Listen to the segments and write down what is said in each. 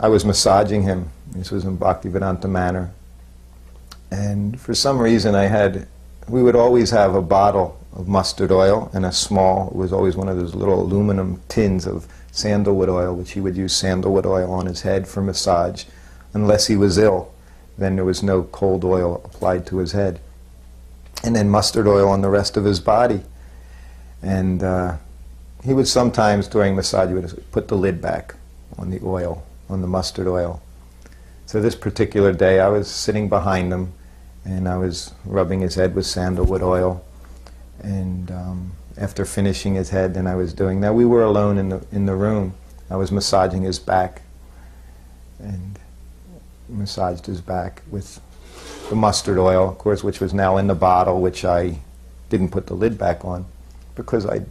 I was massaging him. This was in Bhaktivedanta Manor. And for some reason we would always have a bottle of mustard oil and it was always one of those little aluminum tins of sandalwood oil, which he would use sandalwood oil on his head for massage, unless he was ill. Then there was no cold oil applied to his head. And then mustard oil on the rest of his body. And he would sometimes, during massage, he would put the lid back on the oil, on the mustard oil. So this particular day, I was sitting behind him, and I was rubbing his head with sandalwood oil. And after finishing his head, then I was doing that. We were alone in the room. I was massaging his back, and massaged his back with the mustard oil, of course, which was now in the bottle, which I didn't put the lid back on because it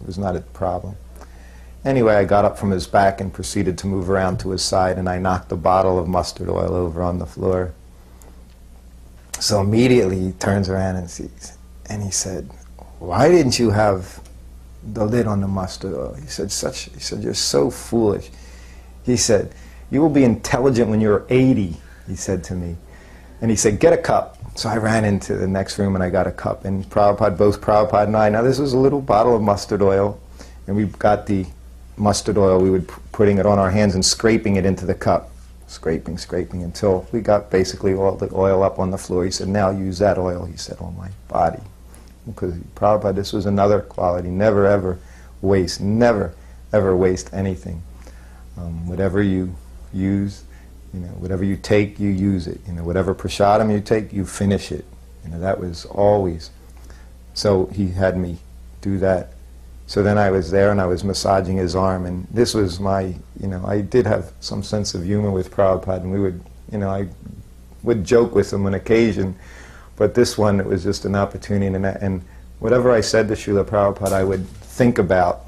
was not a problem. Anyway, I got up from his back and proceeded to move around to his side, and I knocked the bottle of mustard oil over on the floor. So immediately he turns around and sees, and he said, "Why didn't you have the lid on the mustard oil?" He said, "You're so foolish." He said, "You will be intelligent when you're 80, he said to me. And he said, "Get a cup." So I ran into the next room and I got a cup. And Prabhupada, both Prabhupada and I, now this was a little bottle of mustard oil, and we got the mustard oil, we were putting it on our hands and scraping it into the cup. Scraping, until we got basically all the oil up on the floor. He said, "Now use that oil," he said, "on my body." Because Prabhupada, this was another quality, never ever waste, never ever waste anything. Whatever you use, whatever you take, you use it. Whatever prasadam you take, you finish it. That was always. So he had me do that. So then I was there and I was massaging his arm, and this was my, I did have some sense of humor with Prabhupada, and we would, I would joke with him on occasion, but this one, it was just an opportunity, and whatever I said to Srila Prabhupada, I would think about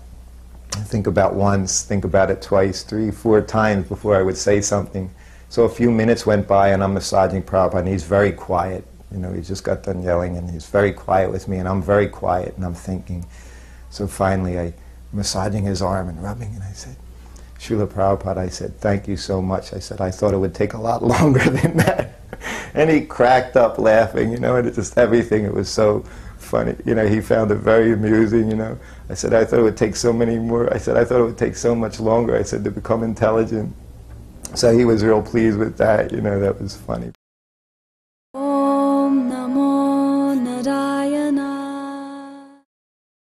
once, think about it twice, 3, 4 times before I would say something. So a few minutes went by and I'm massaging Prabhupada, and he's very quiet. He just got done yelling, and he's very quiet with me, and I'm very quiet, and I'm thinking. So finally, I'm massaging his arm and rubbing, and I said, "Srila Prabhupada," I said, "thank you so much." I said, "I thought it would take a lot longer than that." And he cracked up laughing, and it just everything, it was so funny. He found it very amusing, I said, "I thought it would take so many more." I said, "I thought it would take so much longer," I said, "to become intelligent." So he was real pleased with that, that was funny.